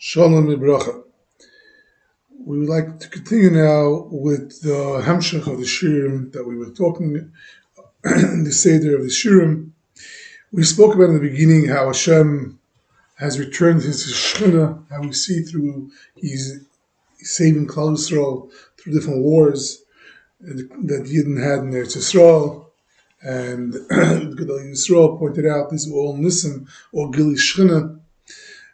Shalom Ibracha. We would like to continue now with the Hamshach of the Shirim that we were talking in the Seder of the Shirim. We spoke about in the beginning how Hashem has returned his Shechina, how we see through he's saving Klal Yisroel through different wars that Yidden had in Eretz Yisrael. And Gedolei Yisroel pointed out these were all Nisim or Gili Shechina.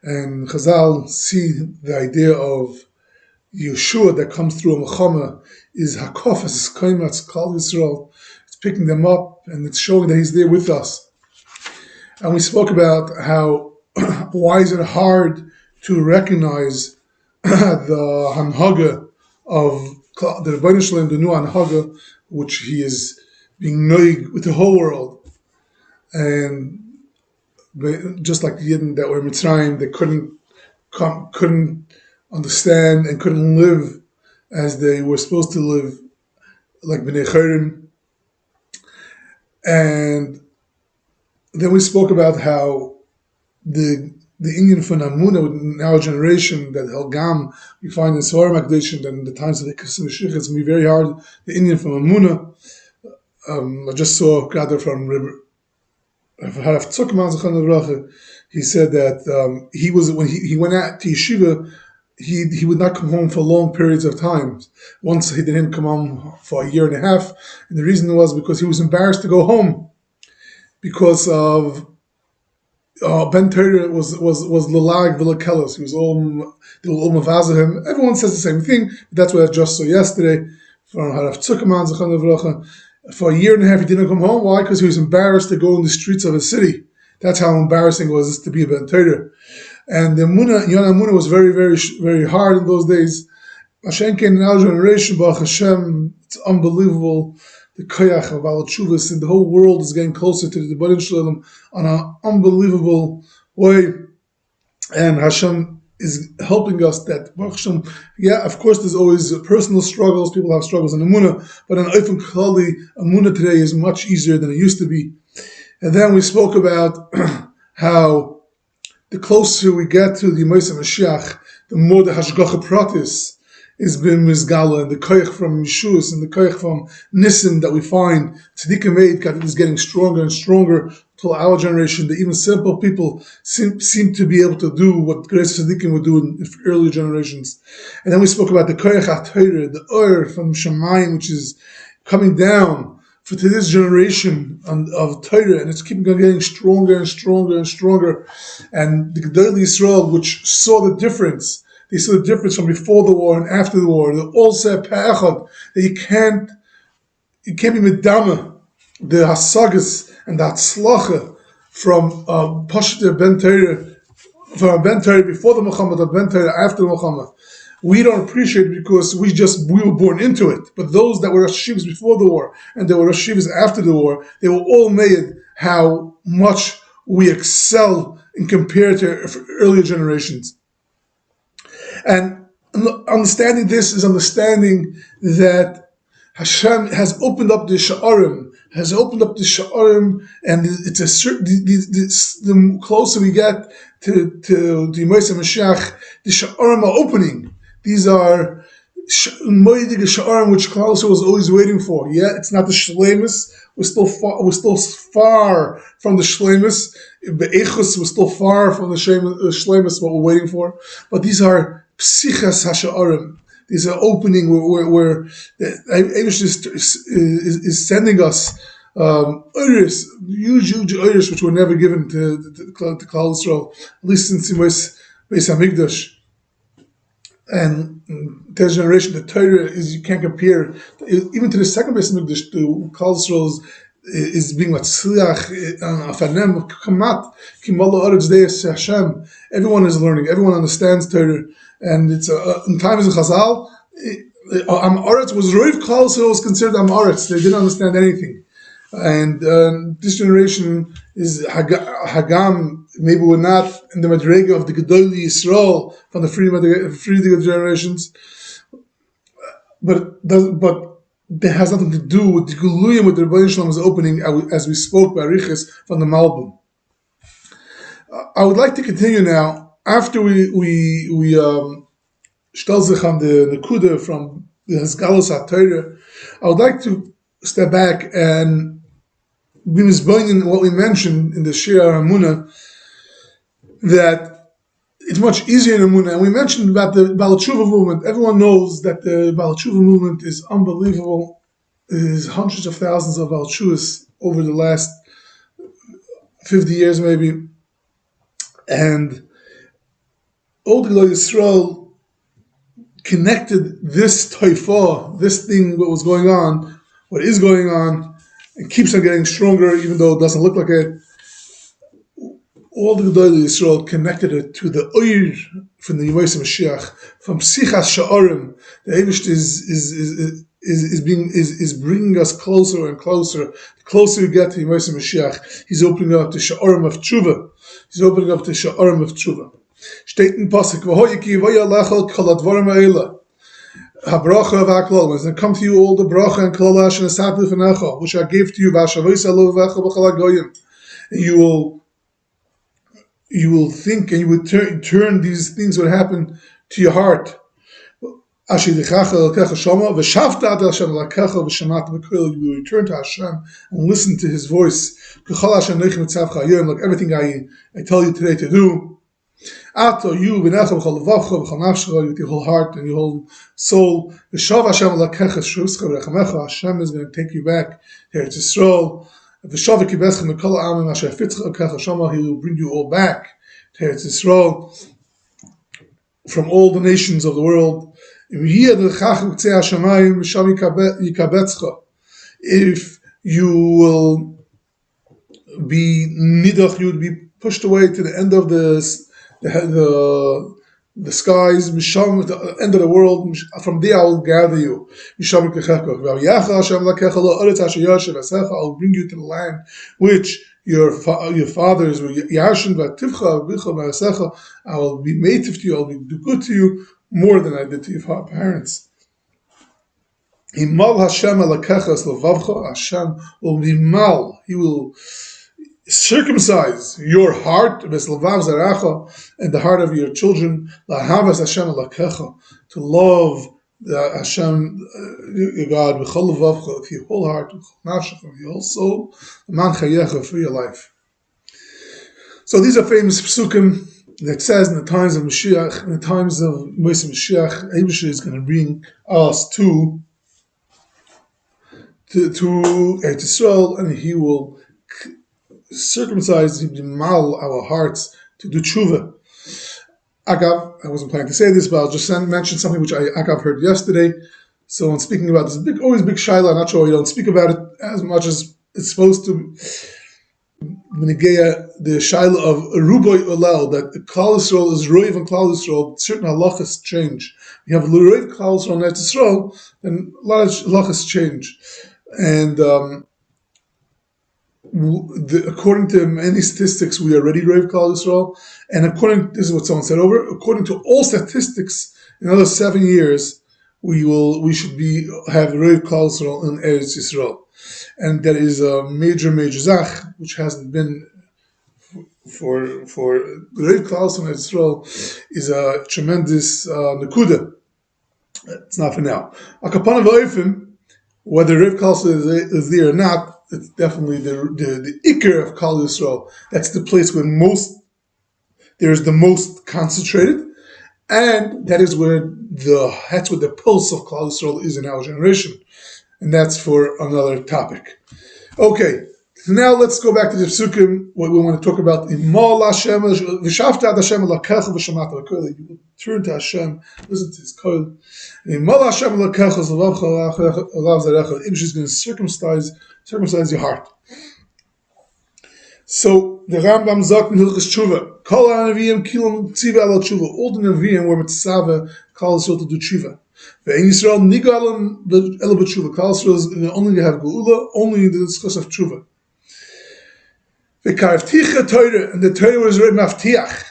And Chazal see the idea of Yeshua that comes through a Mechama is Hakofas, is Kaimatz, Klal Yisroel. It's picking them up and it's showing that he's there with us. And we spoke about how why is it hard to recognize the Hanhaga of the Rebbeinu Shalom, the new Hanhaga, which he is being noig with the whole world. And just like the Yidden that were in Mitzrayim, they couldn't understand and couldn't live as they were supposed to live, like Bnei Chayrim. And then we spoke about how the Indian from Amuna in our generation, that Helgam we find in Sohar Makdeshim, and in the times of the Meshiach, it's going to be very hard. The Indian from Amuna, I just saw Kader from he said that he was when he went out to yeshiva, he would not come home for long periods of time. Once he didn't come home for a year and a half, and the reason was because he was embarrassed to go home because of Ben Torah was Lalag Vilakelis. He was they were all mavaza him. Everyone says the same thing. That's what I just saw yesterday from Harav Tzukaman Zechan Avracha. For a year and a half, he didn't come home. Why? Because he was embarrassed to go in the streets of his city. That's how embarrassing it was to be a Ben Torah. And the Yonah Muna was very, very, very hard in those days. Hashem came in our generation, Baruch Hashem, it's unbelievable. The Koyach of Balei Teshuva, and the whole world is getting closer to the Balei Teshuva on an unbelievable way. And Hashem is helping us that, yeah, of course there's always personal struggles, people have struggles in Amunah, but in Eifem Klali, Amunah today is much easier than it used to be. And then we spoke about how the closer we get to the Meshiach, the more the Hashgacha Pratis is being Mizgala, and the Koyach from Yeshus and the Koyach from Nisim that we find, Tzedikah Meid is getting stronger and stronger till our generation. The even simple people seem to be able to do what great Tzedikim would do in earlier generations. And then we spoke about the Koyach HaTorah, the Ur from Shemayim, which is coming down for to this generation of Torah, and it's keeping on getting stronger and stronger and stronger. And the Gedolei Yisroel, which saw the difference, they saw the difference from before the war and after the war. They all said Pa'echad, that you can't be medama the hasagas and the hatzlacha from Pashta Ben Torah, from Ben Torah before the Muhammad, or Ben Torah after the Muhammad. We don't appreciate it because we were born into it. But those that were Rosh Hashivas before the war and they were Rosh Hashivas after the war, they were all made how much we excel in compared to earlier generations. And understanding this is understanding that Hashem has opened up the Sha'arim, and it's a certain, the closer we get to the Meshiach, the Sha'arim are opening. These are Moedige Sha'arim, which Klal Yisroel was always waiting for. Yeah, it's not the Shleimus. We're still far from the Shleimus. Be'echus, we're still far from the Shleimus, what we're waiting for. But these are Psichas HaSha'arim. These are opening where the Eibush is sending us huge Irish, which were never given to Klal Yisroel, at least since Beis Hamikdash. And third generation, the Torah is, you can't compare even to the second Beis Hamikdash. The Klal Yisroel is being Matzliach Afanem Kamat Kimalo Aretz Deis Hashem. Everyone is learning. Everyone understands Torah, and it's in times of Chazal. Am Aretz was Roiv Klal Yisroel was considered Am Aretz. They didn't understand anything, and this generation is Hagam. Maybe we're not in the Madrega of the Gedolei Yisroel from the free generations, but that has nothing to do with the Guluyim, with the Rebbeinu Shalom is opening, as we spoke by Riches from the Malbim. I would like to continue now after we stell sich on the Nekuda from the Hasgalos HaTorah, I would like to step back and be misboining what we mentioned in the Shir Hamuna, that it's much easier in Hamuna. And we mentioned about the Balei Teshuva movement. Everyone knows that the Balei Teshuva movement is unbelievable. There's hundreds of thousands of Balei Teshuvas over the last 50 years maybe. And all the Gedolei Yisroel connected this taifa, this thing, what was going on, what is going on, and keeps on getting stronger, even though it doesn't look like it. All the Gedolei Yisroel connected it to the Oyer from the Yemais Meshiach, from Sichas Sha'arim. The Eivish is bringing us closer and closer. The closer you get to Yemais Meshiach, he's opening up the Sha'arim of Tשובה. He's opening up the Sha'arim of Tשובה. Steht in Pasuk, V'hoyiki v'yalechel kol advarim ha'ela. HaBracha v'haklal. When it comes to you all the bracha and klal asher nesati l'fenecha, which I gave to you, v'ashavos alovecha b'chol hagoyim. And you will think and you would turn these things would happen to your heart. Asher yidichacha l'kecha shama, v'shavta ad Hashem l'kecha v'shamata b'kol. You will return to Hashem and listen to His voice. K'chol asher neich mitzavcha hayom, like everything I tell you today to do. Ato you v'necha b'chol levavcha b'chol nafshecha, with your whole heart and your whole soul. V'shav Hashem l'kecha shuscha v'rechamecha. Hashem is going to take you back to Eretz Yisrael. V'shav v'kibescha mikol ha'amim asher fitzcha l'kecha shama. He will bring you all back to Eretz Yisrael from all the nations of the world. If you will be nidach, you will be pushed away to the end of the skies, the end of the world. From there I will gather you. I'll bring you to the land which your fathers were. I will be native to you, I will do good to you more than I did to your parents. Hashem will be mal. He will circumcise your heart and the heart of your children, to love Hashem, your God, with your whole heart, with your whole soul, for your life. So these are famous psukim that says in the times of Meshiach, in the times of Meshiach, Eibush is going to bring us to Eretz Yisrael, and He will circumcise, mal our hearts to do tshuva. Agav, I wasn't planning to say this, but I'll just mention something which Agav heard yesterday. So in speaking about this always big shaila, I'm not sure you don't speak about it as much as it's supposed to. The shaila of Ruboy Olel, that the Klal Yisroel is Roiv and Klal Yisroel, certain halachas change. You have Roiv Klal Yisroel and Eretz Yisrael, then a lot of halachas change. And according to many statistics, we are already Roiv Klal Yisroel. And this is what someone said according to all statistics, in another 7 years, we should have Roiv Klal Yisroel in Eretz Yisrael. And that is a major zach, which hasn't been for Roiv Klal Yisroel in Israel, is a tremendous nekuda. It's not for now. A kapana v'oifim, whether Roiv Klal Yisroel is there or not, it's definitely the ikar of Klal Yisroel. That's the place where there's the most concentrated, and that is where the pulse of Klal Yisroel is in our generation. And that's for another topic. Okay, so now let's go back to the psukim. What we want to talk about. You turn to Hashem, listen to His call. Ibsh is going to circumcise your heart. So the Rambam sagt in Hilchos Tשובה, Kol HaNeviim kilom tziva ala Tשובה. All the Neviim were mitzvah Klal Yisroel to do Tשובה. Ve'ein Yisrael nigalim ela b'Tשובה. Klal Yisrael is only to have geula, only in the discourse of Tשובה. Ve'karevticha Torah, and the Torah was written maftiach.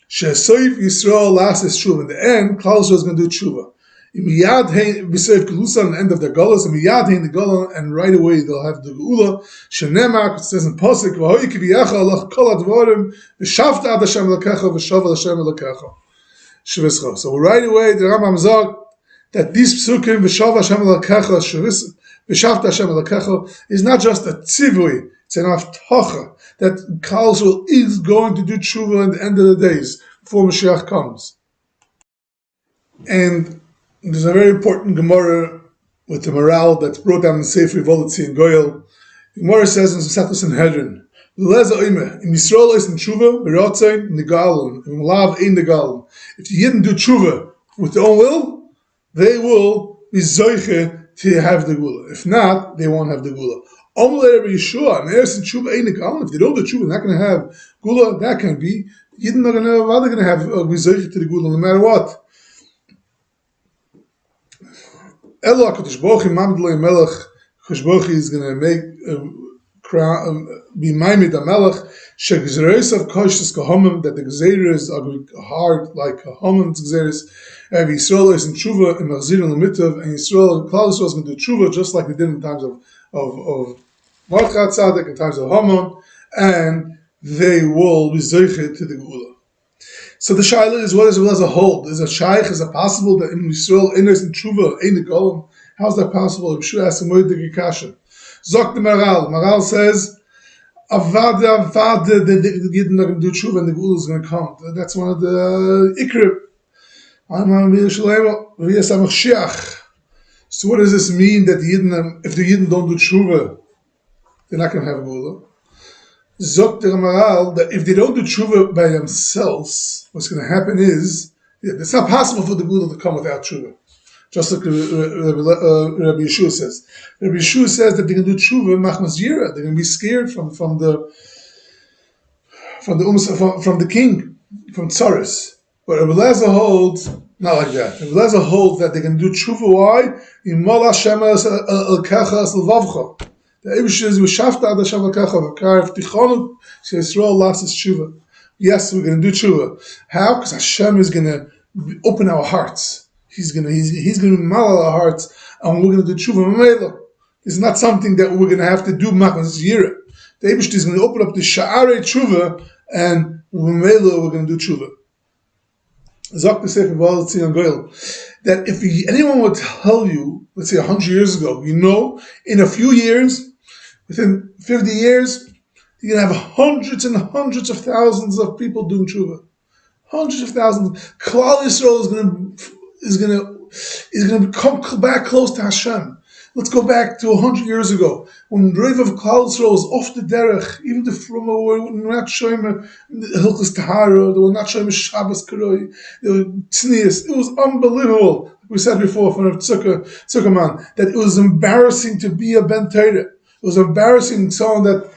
She'esoiv Yisrael lasts Tשובה. In the end, Klal Yisrael is going to do Tשובה. Miyad hein b'seif gelusa on the end of their galus, and miyad hein the galus, and right away they'll have the geula. Shenemar, it says in pasuk, v'hoy kiviyacha alach kol advarim v'shavta ad Hashem Elokecha v'shav Hashem Elokecha shvischa. So right away the Rambam zog that these psukim v'shav Hashem Elokecha v'shavta Hashem Elokecha is not just a tzivui, it's an avtacha that Klal Yisroel is going to do tshuva at the end of the days before Meshiach comes. And there's a very important Gemara with the morale that's brought down in Sefer Volitzi and Goyal. The Gemara says in Masechta Sanhedrin, "Leza oime im Yisrael is in tshuva b'rotzein negalim im lav ein negalim." If the Yidden do tshuva with their own will, they will be zoiche to have the gula. If not, they won't have the gula. Omelei Rabbi Yeshua, Me'eres in tshuva ein negalim. If they don't do tshuva, they're not going to have gula. That can be Yidden are going to have be zoiche to the gula no matter what. Elo HaKadosh Baruch Hu Mamdlei Melech, HaKadosh Baruch Hu is going to make be Maimed HaMelech, Shegzeres of Koshtes Kahomim, that the Gzeres are going to be hard like Kahomim's Gzeres. Rabbi Yisroel is in Tshuva, in Machzir and Lemitav, and Yisroel, Klal Yisroel is going to do Tshuva just like they did in times of Mordechai Tzaddik, in times of Haman, and they will be Zeiche to the Geula. So the shaila is, what does Elazar hold? Is a shaykh, is it possible that in Yisrael, in Tshuva, in the Golem? How is that possible? Yeshua asks him, where did the Gekasha? Zok the Maral. Maral says, Avada, the Yidden are going to do Tshuva and the Geula is going to come. That's one of the Ikrib. So what does this mean that the Yidden, if the Yidden don't do Tshuva, they're not going to have Geula? Zok the Maral, that if they don't do tshuva by themselves, what's going to happen is, it's not possible for the Gula to come without tshuva. Just like Rabbi Yeshua says. Rabbi Yeshua says that they can do tshuva machmas yira. They're going to be scared from the king, from tsaris. But Rabbi Elazar holds not like that. Rabbi Elazar holds that they can do tshuva. Why? Imol Hashem el-kecha es-levavcha. The Eibush is v'shavta ad Hashem Elokecha v'karef tichonu sheYisrael las his tshuva. Yes, we're going to do tshuva. How? Because Hashem is going to open our hearts. He's going to mal our hearts, and we're going to do tshuva. Mamela. It's not something that we're going to have to do machmas yira. The Eibush is going to open up the sha'arei tshuva, and mamela we're going to do tshuva. Zok the Sefer Volitzi and Goyal, that if anyone would tell you, let's say 100 years ago, in a few years, within 50 years, you're going to have hundreds and hundreds of thousands of people doing tshuva. Hundreds of thousands. Klal Yisroel is going to come back close to Hashem. Let's go back to 100 years ago, when the Rav of Klal Yisroel was off the derech, even the Fruma were not showing Hilchos Tahara, they were not showing Shabbos Karoi, they were tznius. It was unbelievable. We said before from Zuckerman that it was embarrassing to be a Ben Torah. It was embarrassing. Someone that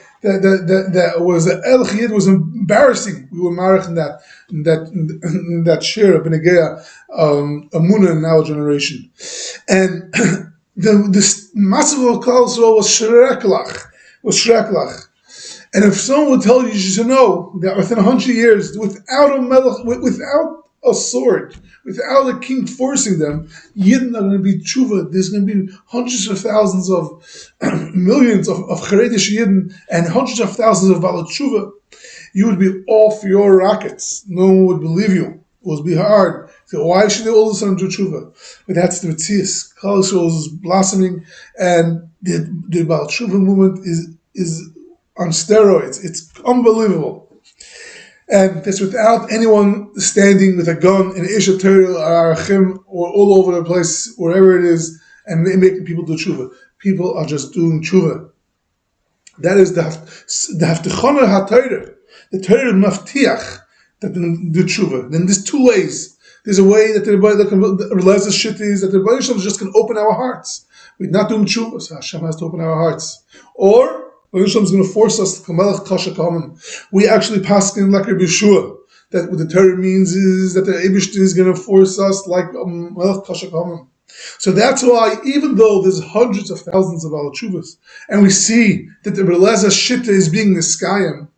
was an El Chiyid was embarrassing. We were married in that share of Benegea Amunah in our generation, and this massive of Klal Yisroel was shreklach. And if someone would tell you, you should know that within 100 years, without a melech, without a sword, without a king forcing them, Yidden are going to be tshuva. There's going to be hundreds of thousands of millions of Haredish Yidden and hundreds of thousands of Balei Teshuva. You would be off your rockets. No one would believe you. It would be hard. So why should they all of a sudden do tshuva? But that's the Metzias. Klal Yisroel is blossoming, and the Balei Teshuva movement is on steroids. It's unbelievable. And that's without anyone standing with a gun in Isha Torah or Arachim or all over the place, wherever it is, and making people do tshuva. People are just doing tshuva. That is the Haftichon HaTorah. The Torah Maftiach that they do tshuva. Then there's two ways. There's a way that everybody can realize the shit is that the Balei Teshuva just can open our hearts. We're not doing tshuva, so Hashem has to open our hearts. Or Balei Teshuva is going to force us to kamelech kasha kamim. We actually paskin like Rabbi Yeshua. That what the Torah means is that the Eibush is going to force us like melech kasha kamim. So that's why, even though there's hundreds of thousands of Balei Teshuvas, and we see that the Beleza Shitta is being niskayim,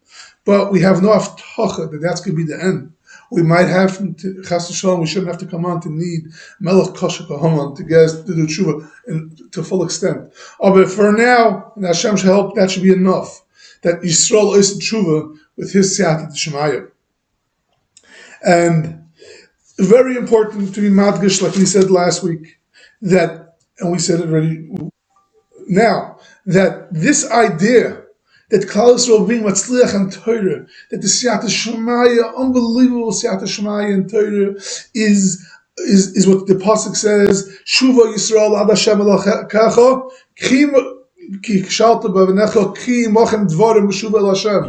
but we have no aftacha that that's going to be the end. we might have to, Chas v'Shalom, we shouldn't have to come on to need Melech Kosher Kahaman to get us to do tshuva to full extent. But for now, and Hashem should help, that should be enough. That Yisrael is tshuva with his siyata d'shemaya. And very important to be madgish, like we said last week, that, and we said it already now, that this idea that Klal Yisroel being Matzliach and Torah, that the Siyata Shemaya, unbelievable Siyata Shemaya and Torah, is what the pasuk says. Shuva Yisrael ad Hashem Elokecha, ki kshalta b'avnecha, ki mochem dvarim b'shuva el Hashem.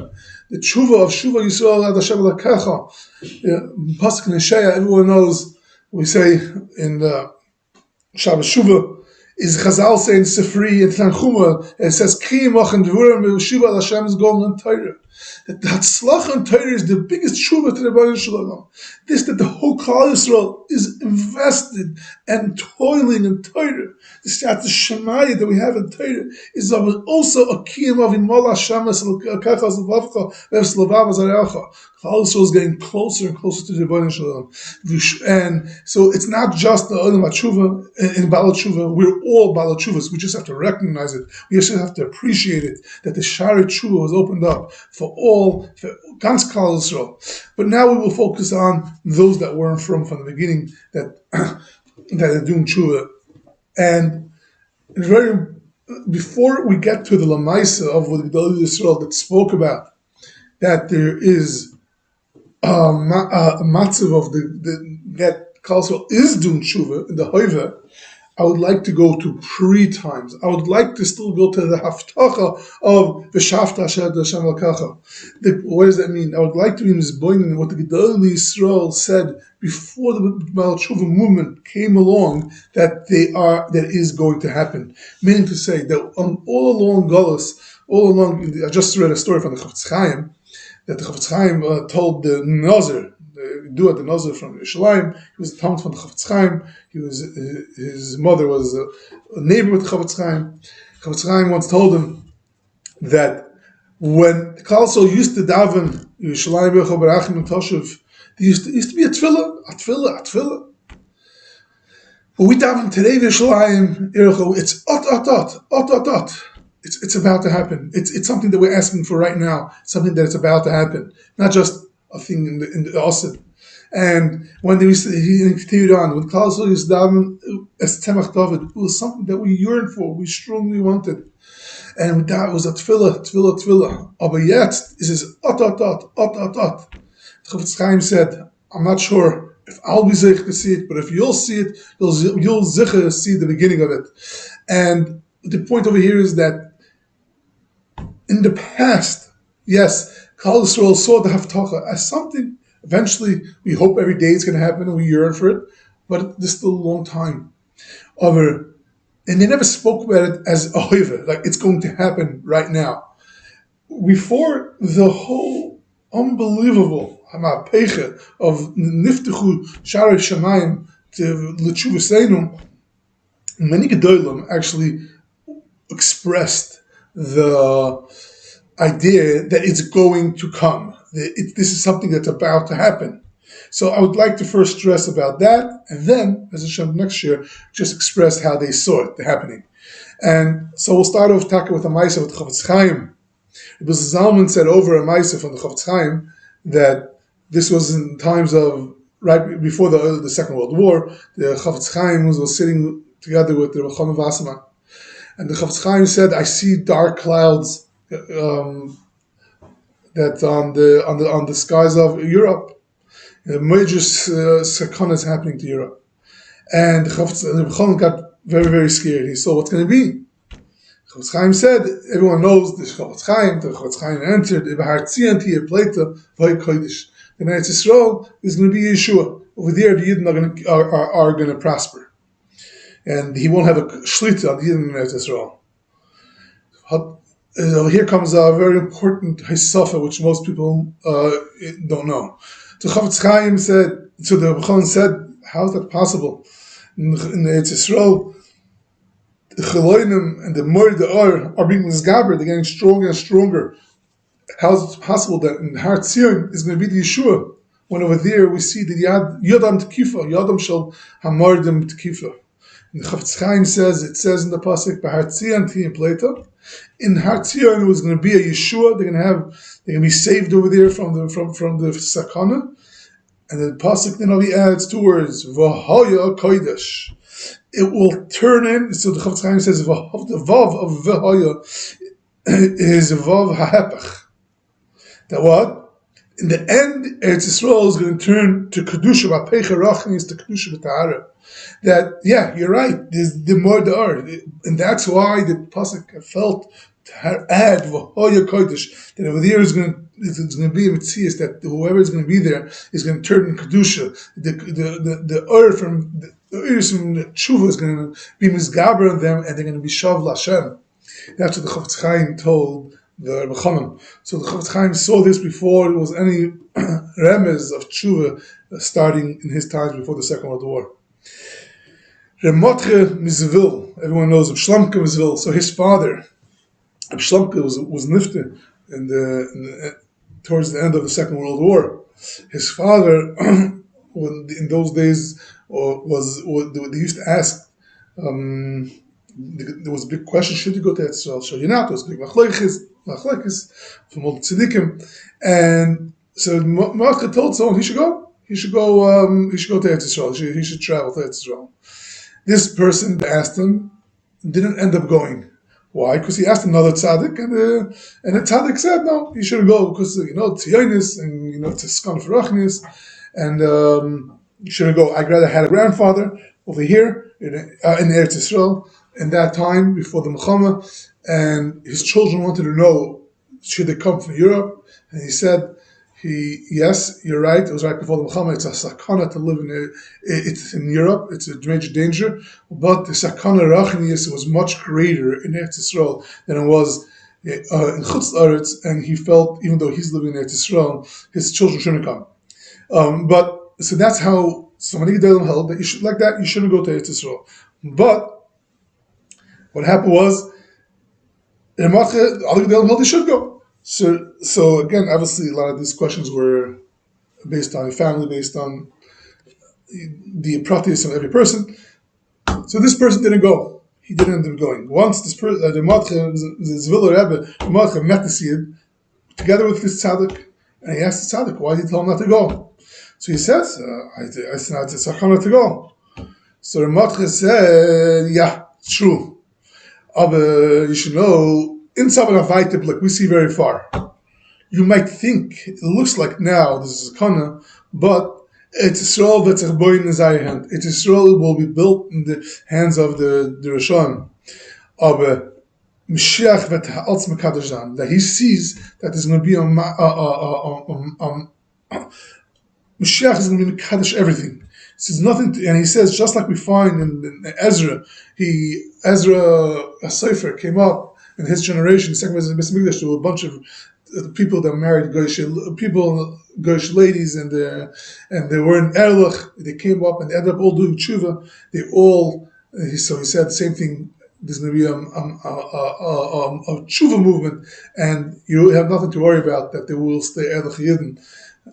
The Tshuva of Shuva Yisrael ad Hashem Elokecha. Pasuk in Yeshaya, everyone knows. We say in the Shabbos Shuva. Is Chazal saying Sifri and Tanchuma, and it says Ki Mochem Dvurim B'Shuva al Hashem is going on Torah. That Hatzlach on Torah is the biggest tshuva to the Balei Teshuva. This, that the whole Klal Yisroel is invested and toiling in Torah. The Siyata Shemaya that we have in Torah is also a kiyum of Imol Hashem Kachas Levavcha V'Slevav Azarecha. Klal Yisroel is getting closer and closer to the Balei Teshuva. And so it's not just the Olam HaTshuva in Balei Teshuva. We're all Balei Teshuvas. We just have to recognize it. We just have to appreciate it, that the Shari Teshuva was opened up for ganz Klal Yisroel. But now we will focus on those that weren't from the beginning, that are doing tshuva. And before we get to the lamaisa of what Gedolei Yisroel that spoke about, that there is a matzav of that Klal Yisroel is doing tshuva in the hoiva, I would like to go to pre-times. I would like to still go to the haftacha of v'shavta asher Hashem Elokecha. What does that mean? I would like to be misboining what the Gedolei Yisroel said before the Balei Teshuva movement came along, that is going to happen. Meaning to say that all along Galus, I just read a story from the Chofetz Chaim, that the Chofetz Chaim told the Nazir, the Nazir from Yerushalayim. He was a Talmud from the Chofetz Chaim. His mother was a neighbor with Chofetz Chaim. Chofetz Chaim once told him that when the Klal Yisroel used to daven Yerushalayim B'Echol Barachim and Toshuv, there used to be a tefillah. But we daven today Yerushalayim, it's ot. It's about to happen. It's something that we're asking for right now. Something that it's about to happen, not just a thing in the Asid. And when he continued on, with Klal Yisroel Yisdaven as Tzemach David, it was something that we yearned for, we strongly wanted. And that was a tefillah. Aber jetzt is this ot. The Chofetz Chaim said, I'm not sure if I'll be zeich to see it, but if you'll see it, you'll zeich see the beginning of it. And the point over here is that in the past, yes, Klal Yisroel saw the Haftacha as something. Eventually, we hope every day it's going to happen and we yearn for it, but there's still a long time. And they never spoke about it as a hoiva, like it's going to happen right now. Before the whole unbelievable hamapecha of niftechu sharei shamayim to l'tshuvasenu, many gedolim actually expressed the idea that it's going to come. This is something that's about to happen. So I would like to first stress about that, and then, as Hashem next year, just express how they saw it happening. And so we'll start off talking with a Maisa with the Chofetz Chaim. Because Zalman said over a Maisa from the Chofetz Chaim that this was in times of, right before the Second World War, the Chofetz Chaim was sitting together with the Rechon Vassaman. And the Chofetz Chaim said, I see dark clouds that on the skies of Europe. Major sakana is happening to Europe. And the Chofetz got very, very scared. He saw what's going to be. Chofetz Chaim said, everyone knows the Chofetz Chaim entered, the Eretz Yisrael is going to be Yeshua. Over there, the Yidden are going to prosper. And he won't have a shlita on the Yidden in Eretz Yisrael. Here comes a very important hisafa, which most people don't know. So Chofetz Chaim said, so the Bechon said, how is that possible? In Eretz Yisrael, the Cheloinim and the Mori, the are being misgaber, they're getting stronger and stronger. How is it possible that in Har Tzion is going to be the Yeshua? when over there we see that Yadam Tkifa, Yadam Shal Hamardim Tkifa. And the Chafetz Chaim says, it says in the pasuk, Bahar Tzion Ti in Plato, in Har Tzion it was going to be a Yeshua. They're going to be saved over there from the sakana. And the pasuk then he adds two words, V'haya Kodesh. It will turn in. So the Chafetz Chaim says, the vav of V'haya is vav ha'hepach. That what? In the end, Eretz Yisrael is going to turn to Kedusha B'Pecha Rachnis to Kedusha B'Tahara. That, yeah, you're right, there's the more there are. And that's why the Pasuk felt to add V'hoya Kodesh, that over there it's going to be a Metzias, that whoever is going to be there is going to turn in Kedusha. The Ur from the Tshuva is going to be Mizgaber on them, and they're going to be Shav L'Hashem. That's what the Chafetz Chaim told the Rebbe Chanan. So the Chafetz Chaim saw this before there was any remez of Tshuva starting in his times before the Second World War. Remotche Mizvil, everyone knows of Shlamke Mizvil. So his father, Shlamke, was nifte towards the end of the Second World War. His father, in those days, they used to ask. There was a big question: should you go to Eretz Yisrael? Should you not? There was a big machlekes from all the tzaddikim, and so Mordechai told someone he should go. He should go to Eretz Yisrael. He should travel to Eretz Yisrael. This person that asked him didn't end up going. Why? Because he asked another tzaddik, and the tzaddik said no, he shouldn't go because tzionis and it's a skan for rachnis, and you shouldn't go. I'd rather had a grandfather over here in Eretz Yisrael in that time before the Milchama, and his children wanted to know should they come from Europe, and he said. Yes, you're right. It was right before the Milchama. It's a sakana to live it's in Europe. It's a major danger. But the sakana rachnius was much greater in Eretz Yisrael than it was in Chutz La'aretz. And he felt, even though he's living in Eretz Yisrael, his children shouldn't come. So that's how some of the Gedolei held that you shouldn't go to Eretz Yisrael. But what happened was, in Matzah, the other Gedolei held they should go. So again, obviously, a lot of these questions were based on family, based on the practice of every person. So this person didn't go. He didn't end up going. Once this person, the Zviller Rebbe, the Mordechai met the Sid together with this tzaddik, and he asked the tzaddik, why did he tell him not to go? So he says, it's not a sakana to go. So the Mordechai said, yeah, it's true. But you should know, in Sabbath, like we see very far. You might think it looks like now this is a kana, but it's Yisrael that's a boy in his hand. It's Yisrael will be built in the hands of the Rishon. But Meshiach that he sees that there's going to be Meshiach is going to be Mekadosh everything. Says nothing, and he says just like we find in Ezra, a Sefer came up. In his generation, second was in Meshiach, there were a bunch of people that married Goyish ladies, and they were in Erlich. They came up and they ended up all doing tshuva. So he said the same thing. There's going to be a tshuva movement, and you have nothing to worry about. That they will stay Erlich Yidden.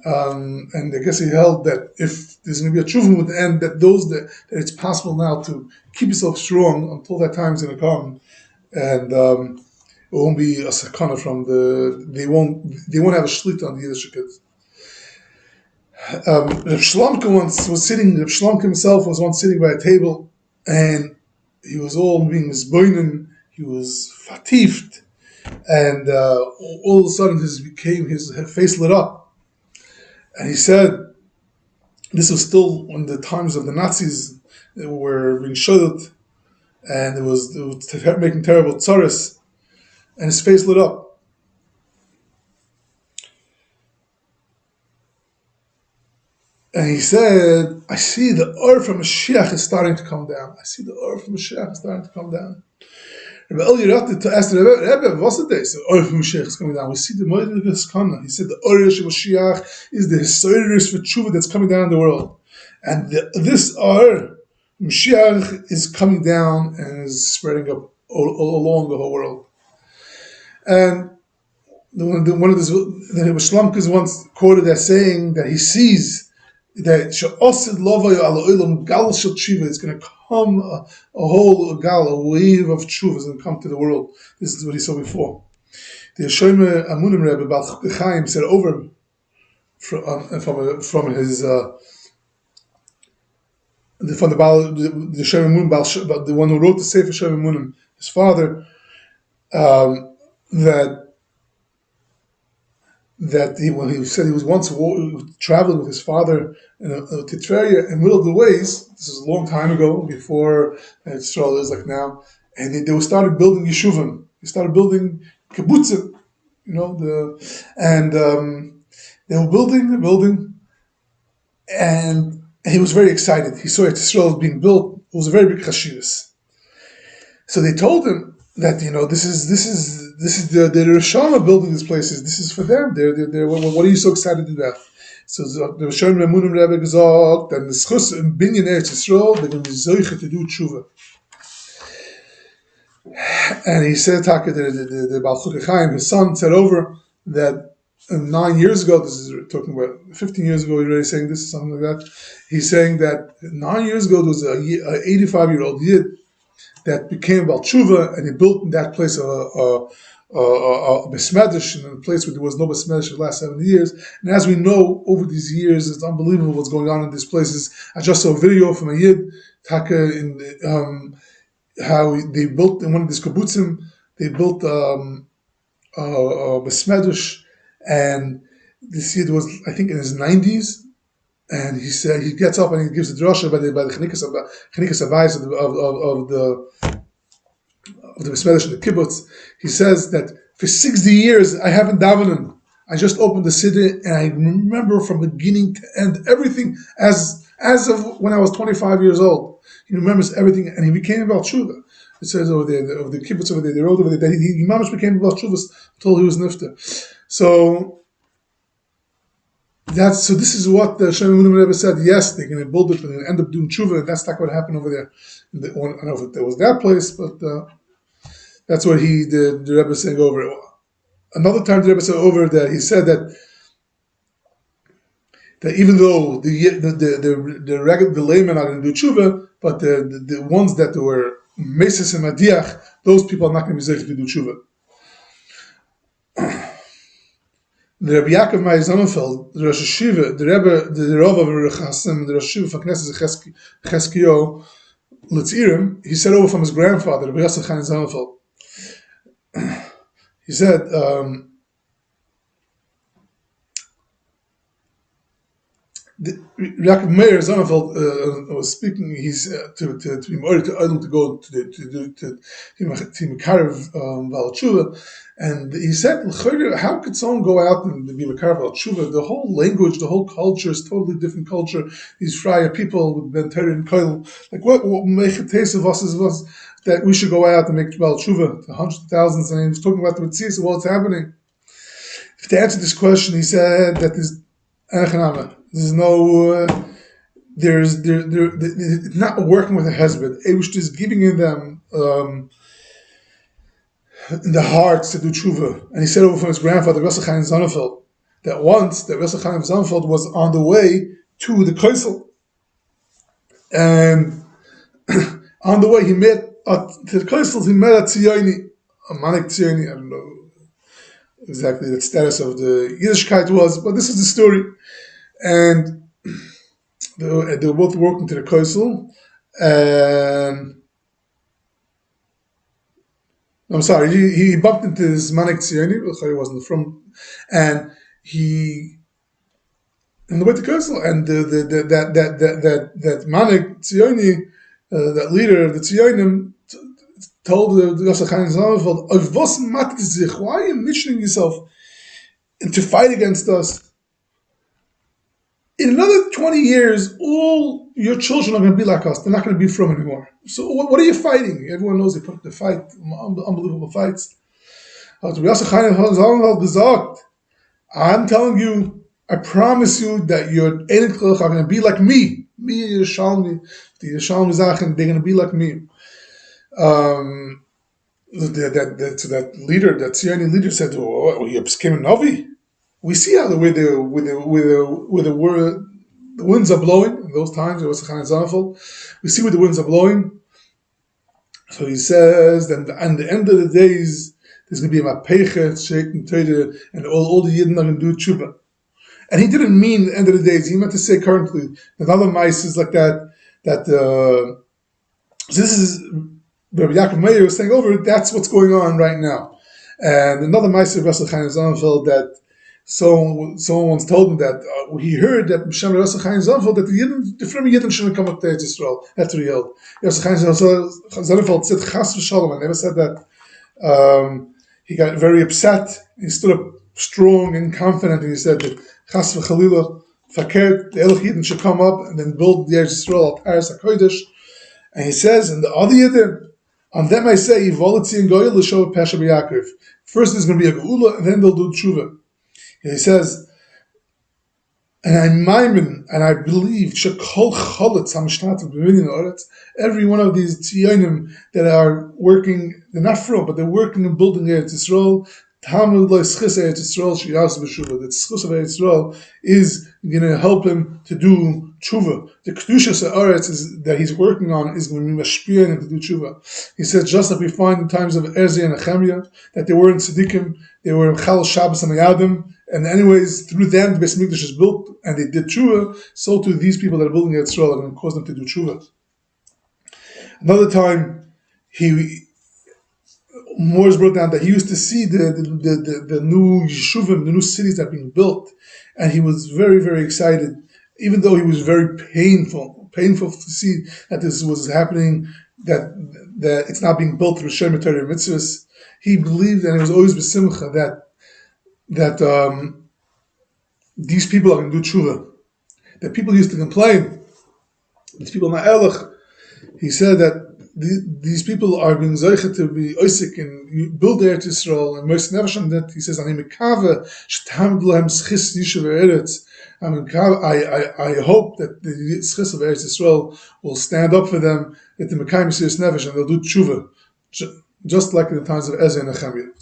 And I guess he held that if there's going to be a tshuva movement, and that it's possible now to keep yourself strong until that time is going to come. And it won't be a sakana from they won't have a shlita on the Yiddish kids. Reb Shlamke Reb Shlamke himself was once sitting by a table, and he was all being misboinen, he was fatifed, and all of a sudden his face lit up. And he said, this was still when the times of the Nazis were being shuddered, and it was making terrible tzaras, and his face lit up. And he said, I see the Ur from Meshiach is starting to come down. Rebbe Eliezer to ask the Rebbe, what's the day? So Ur from Meshiach is coming down. We see the Moed Kana. He said the Ur of Meshiach is the Hisoiris for Tshuva that's coming down in the world. And this Ur, Meshiach, is coming down and is spreading up all along the whole world. And one of the Shlamka is once quoted as saying that he sees that she'osid lovay ala olam gal shel tshuva is going to come a whole gal, a wave of tshuva is going to come to the world. This is what he saw before. The Yeshomer Amunim Rebbe Balei Teshuva said over him from his from the Shem Amunim, the one who wrote the Sefer Shem Amunim, his father, that when he said he was once traveling with his father in a Titveria in the middle of the ways. This is a long time ago, before Israel is like now, and they started building yeshuvim. They started building kibbutzim, they were building, and he was very excited. He saw Israel being built. It was a very big chashivas. So they told him that this is the Roshana building these places. This is for them. They're what are you so excited about? So the Roshana Memunim Rebbe gesagt, and the schus in Binyan Eretz Yisrael, they're going to be zoiche to do tshuva. And he said, the Balei Teshuva, his son, said over that 9 years ago, this is talking about 15 years ago, he's already saying this, something like that. He's saying that 9 years ago, there was an 85-year-old Yid that became Baal Teshuva, and he built in that place a Besmedish, in a place where there was no Besmedish for the last 70 years. And as we know, over these years, it's unbelievable what's going on in these places. I just saw a video from a Yid, how they built in one of these kibbutzim, they built a Besmedish, and this Yid was, I think, in his 90s, and he said he gets up and he gives a drasha by the Chenikas Abayis of the Besmedish in the kibbutz. He says that for 60 years I haven't davening. I just opened the siddur and I remember from beginning to end everything as of when I was 25 years old. He remembers everything, and he became Baal Teshuva. It says over there, of the kibbutz over there, they wrote over there that he mamish became Baal Teshuva until he was nifter. So this is what the Shem Amunim Rebbe said. Yes, they're going to build it and they're going to end up doing tshuva, and that's not what happened over there. I don't know if it was that place, but that's what the Rebbe is saying over. Another time the Rebbe said over that he said that even though the laymen are going to do tshuva, but the ones that were meses and madiach, those people are not going to be zeich to do tshuva. The Rabbi Yaakov Meir Sonnenfeld, the Rosh Hashiva, the Rav of Rechasim, the Rosh Hashiva for Knesset Cheskio L'Tzirim, he said over from his grandfather, Rabbi Yosef Chaim Sonnenfeld. He said, Yaakov Meir Sonnenfeld was speaking. He's to be more to Adam to go to Mekarev Baal Teshuva, and he said, how could someone go out and be Mekarev Baal Teshuva? The whole language, the whole culture is totally different culture. These Friar people with Ben Terry and Koil, like what make a taste of us was that we should go out and make Baal Teshuva to hundreds of thousands, and he was talking about the Metzias of what's happening. To answer this question, he said that there's no, it's not working with a husband. It was just giving them in the hearts to do tshuva. And he said over from his grandfather, Rabbi Chaim Sonnenfeld, that once that Rabbi Chaim Sonnenfeld was on the way to the Kaisel, and on the way he met to the Kaisel, he met a Tziyoni, a Manik Tziyoni. I don't know exactly the status of the Yiddishkeit was, but this is the story. And they were both working to the Kaisel, and I'm sorry, he bumped into this Manik Tzioni, he wasn't from, and he on the way to Kaisel, and that Manik Tzioni, that leader of the Tzionim, told the Yosef Chaim Sonnenfeld, why are you mentioning yourself and to fight against us? In another 20 years, all your children are going to be like us. They're not going to be from anymore. So what are you fighting? Everyone knows they put up the fight, unbelievable fights. I'm telling you, I promise you that your Einik are going to be like me. Me, Yerushalmi, the Yerushalmi Zachen, they're going to be like me. that leader, that Zioni leader said, "Oh, he became a Navi." We see how the winds are blowing in those times. It was kind of example. We see where the winds are blowing. So he says, then at the end of the days, there's going to be a mapeche, and all the Yidden are going to do tshuva. And he didn't mean the end of the days. He meant to say currently. That other mice is like that. So this is Rabbi Yaakov Meir was saying over. That's what's going on right now. And another mice of Russell Chaim Zonfeld that someone once told him that he heard that Misham Russell Chaim Zonfeld that the Fremi Yidden shouldn't come up to Eretz Yisrael. That's what he held. Russell Chaim Zonfeld said Chas v'Shalom. I never said that. He got very upset. He stood up strong and confident, and he said that Chas v'Chalila Fakert, the Elach Yidden should come up and then build the Eretz Yisrael al Paris HaKodesh. And he says, and the other Yidden, on them I say, Volitzi and Goyel l'show Pesha b'Yakov. First there's going to be a Geula, and then they'll do Tshuva. And he says, and I believe Shekol Cholitz HaMishtat B'Minyan Oretz, every one of these Tziyonim that are working, they're not from, but they're working and building Eretz Yisrael. Talmud lo Schis Eretz Yisrael Sheyas b'Shuva. The Schis of Eretz Yisrael is going to help him to do Tshuva. The Kedushas Eretz that he's working on is going to be mashpia and to do Tshuva. He says, just like we find in times of Ezra and Nehemiah, that they were in Tzaddikim, they were in Chal Shabbos and Yadim, and anyways, through them, the Beis Mikdash is built, and they did Tshuva, so too these people that are building Eretz Yisrael are going to cause them to do Tshuva. Another time, Morris brought down that he used to see the new yeshuvim, the new cities that are being built, and he was very, very excited, even though he was very painful to see that this was happening, that it's not being built through Shem Torah mitzvahs. He believed, and it was always b'simcha, that these people are going to do tshuva. That people used to complain, these people ma'elach. He said that these people are being zeicha to be oisik and build Eretz Yisrael, and most never that he says, "Ani mekave sh'tamd lahem schis yishuv eretz." I hope that the schis of Eretz Yisrael will stand up for them at the Mekayim Yisrael Nevesh, and they'll do tshuva, just like in the times of Ezra and Nehemiah.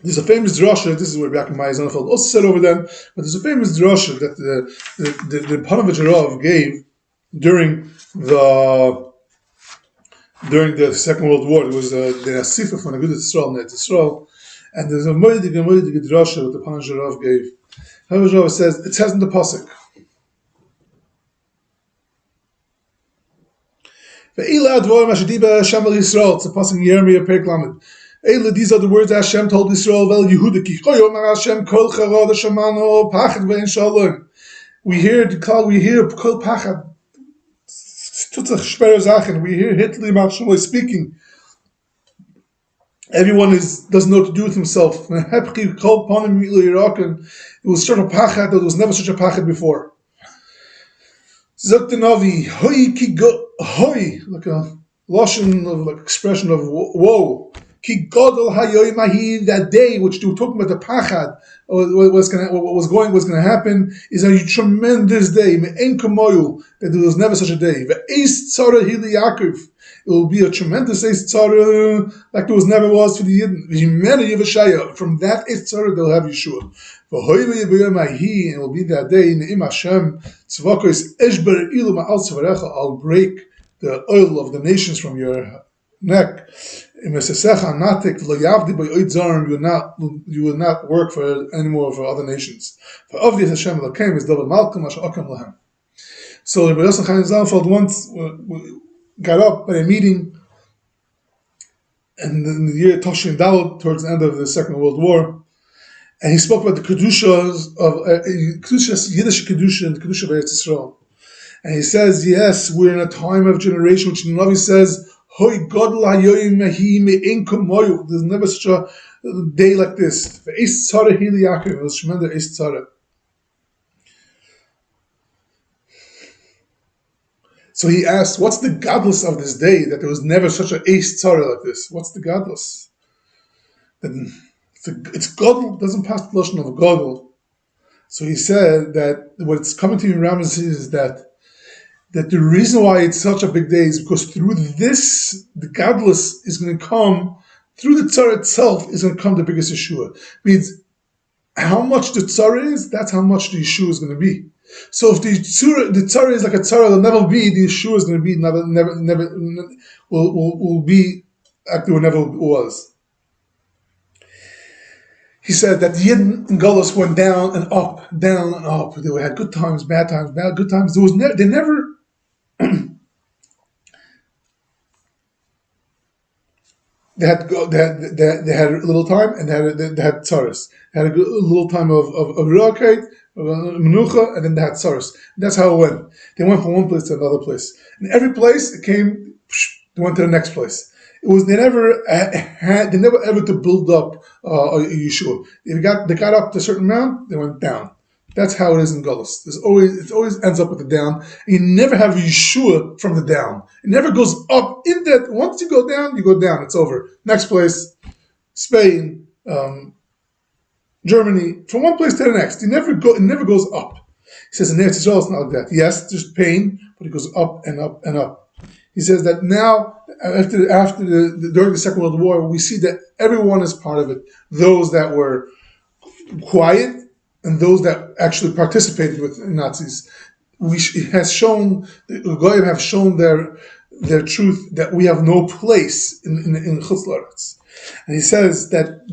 There's a famous drasha. This is where Yaakov Meir Zonfeld also said over them. But there's a famous drasha that the Panovich gave during the Second World War. There was the Asifa from the Gedolei Yisroel and Yisroel, and there's a moedik drasha that the Panovich gave. Panovich says it says in the pasuk. Ve'ila advar mashadiba Hashem al Yisrael. It's a pasuk in Yirmiyah Perek Lamed. These are the words that Hashem told Israel. Well, Yehuda ki choyom Hashem kol charad shamano pachad ve'en shalom. We hear kol pachad tutzach shper zachen. We hear Hitler Machshaloy speaking. Everyone doesn't know what to do with himself. It was such a pachad that there was never such a pachad before. Zok the Navi hoy ki go hoy, like a lashon of like expression of woe. Ki Gedolei Yisroel, that day which they were talking about the pachad, what was going to happen, is a tremendous day. Me'en kamoyu, that there was never such a day. Ve'eis tzara hili Yaakov, it will be a tremendous eis tzara like there was for the Yidden. From that eis tzara they'll have Yeshua. And it will be that day. Ne'im Hashem tzvakos eshber ilu ma'al tzvarecha, I'll break the oil of the nations from your neck. You will not work for anymore for other nations. So Rabbi Yosef Chaim Zalfeld once got up at a meeting, and in the year Toshin Daled, towards the end of the Second World War, and he spoke about the kedushas of Yiddish kedusha and the kedusha of Eretz Yisrael. And he says, yes, we're in a time of generation which the Navi says, Hoy Gedolei Yisroel, there's never such a day like this. It was tremendous. So he asked, what's the godless of this day, that there was never such a Eis Tzara like this? What's the godless? Then it's Godel, doesn't pass the notion of Godel. So he said that what's coming to me in Rambam is that the reason why it's such a big day is because through this, the godless is going to come, through the tzara itself is going to come the biggest Yeshua. Means how much the tzara is, that's how much the Yeshua is going to be. So if the tzara is like a tzara that'll never be, the Yeshua is going to be never will be like there never was. He said that the Yidden in Gullus went down and up, down and up. They had good times, bad times. There was they never. They had a little time and they had tzaras. They had a little time of ruachait, menucha, and then they had tzaras. That's how it went. They went from one place to another place. In every place, they went to the next place. It was they never ever to build up a Yeshua. They got up to a certain amount, they went down. That's how it is in Gullus. It always ends up with the down. You never have Yeshua from the down. It never goes up in that. Once you go down, it's over. Next place, Spain, Germany, from one place to the next. It never goes up. He says in Eretz Yisrael it's not like that. Yes, there's pain, but it goes up and up and up. He says that now, during the Second World War, we see that everyone is part of it. Those that were quiet, and those that actually participated with Nazis. It has shown, the Goyim have shown their truth that we have no place in Chutz La'aretz. And he says that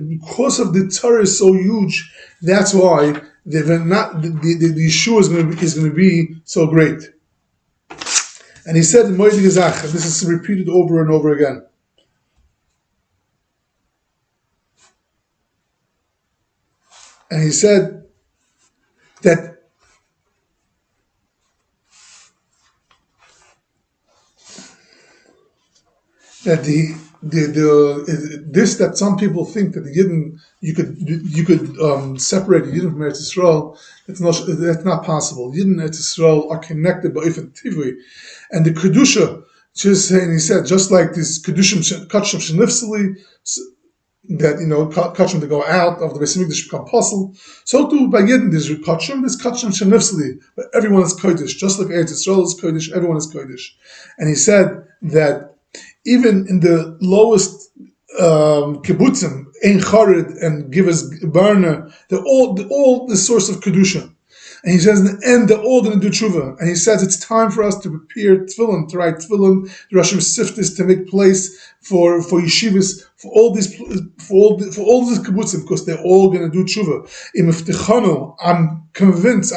because of the tzara is so huge, that's why the Yeshua is going to be so great. And he said in Moed Gezach, and this is repeated over and over again. And he said that that some people think that the Yidden you could separate the Yidden from Eretz Yisrael. That's not possible. Yidden and Eretz Yisrael are connected by Ifan Tivui, and the kedusha. Just saying, he said, just like this kedushim kachim shenifseli, that kachim to go out of the Beis Hamikdash become puzzle. So too by Yidden there's kachim shenifseli, but everyone is kodesh. Just like Eretz Yisrael is kodesh, everyone is kodesh. And he said that even in the lowest kibbutzim, Ein Chared and Givas Barna, they're all the source of kedusha. And he says in the end, they're all going to do tשובה. And he says it's time for us to prepare tefillin, to write tefillin, the Rosh Siftis, to make place for yeshivas, for all these kibbutzim, because they're all going to do tשובה. In Miftichanu, I'm convinced,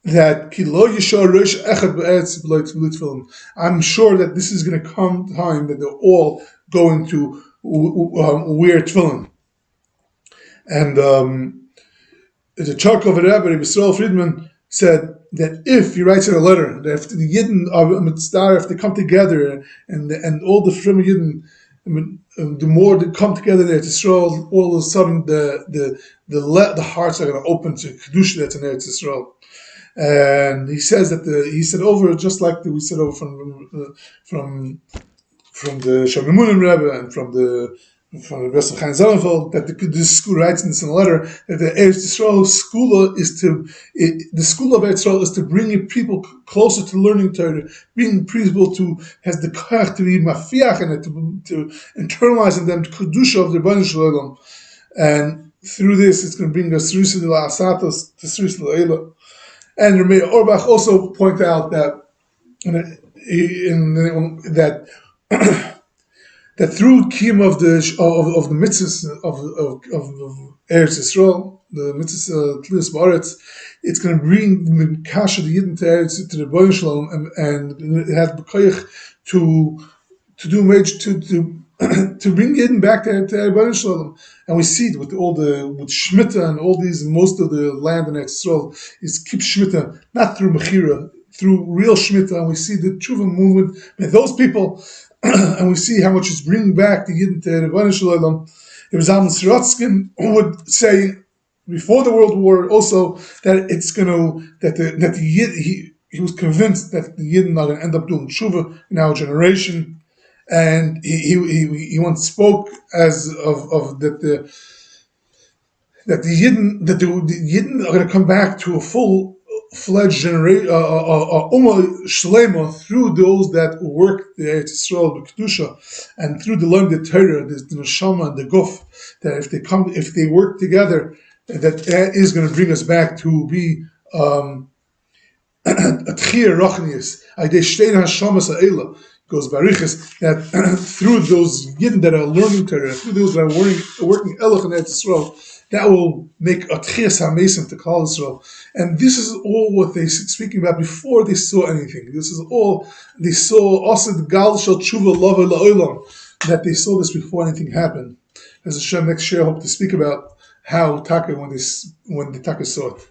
that I'm sure that this is going to come time that they're all going to wear tefillin. And the Charkov Rebbe, Yisroel Friedman, said that if he writes in a letter, that if the Yidden of Mitzvah, if they come together, and all the Frim Yidden, the more they come together there to Yisrael, all of a sudden the hearts are going to open to Kedusha that's in Eretz Yisrael. And he says that he said over, just like we said over from the Shamimunim Rebbe and from the Bessel Chaim Zellenfeld, that the school writes in this in a letter that the Eretz Yisrael school the school of Eretz Yisrael is to bring people closer to learning Torah, bring people to has the kach to be mafiach and to internalize in them the kedusha of the Balei Teshuva, and through this it's going to bring us through the la'asatos to through the le'ela. And Ramey Orbach also point out that that through Kiyum of the mitzvahs of Eretz Yisrael, the mitzvahs Tlius Ba'aretz, it's going to bring the Kasha the Yidden to the Balei Shalom, and it has b'koyach to do major to bring Yidden back to Balei Shalom. And we see it with Shemitah and all these, most of the land in Eretz Yisrael is keep Shemitah, not through Mechira, through real Shemitah, and we see the Tshuva movement by those people, and we see how much it's bringing back the Yidden to Balei Shalom. There was Alman Siratskin who would say before the World War also that it's going to he was convinced that the Yidden are going to end up doing Tshuva in our generation. And he once spoke as of that that the Yidden are going to come back to a full-fledged generation, Ummah Shlema, through those that work the Eretz Yisrael, the Kedusha, and through the learn the Torah, the Neshama and the Guf. That if they work together, that is going to bring us back to be Atchir Rochnius, Aidei Shtein Hashamas Ha'ela, goes Barichas, that through those Yidden that are learning Torah, through those that are working Elach and Eretz Yisrael, that will make Atchir Samesim to Klal Yisroel. And this is all what they're speaking about before they saw anything. This is all they saw, also the Gal Shal Tshuva La'olam, that they saw this before anything happened. As Hashem next year, I hope to speak about how Taka, when the Taka saw it.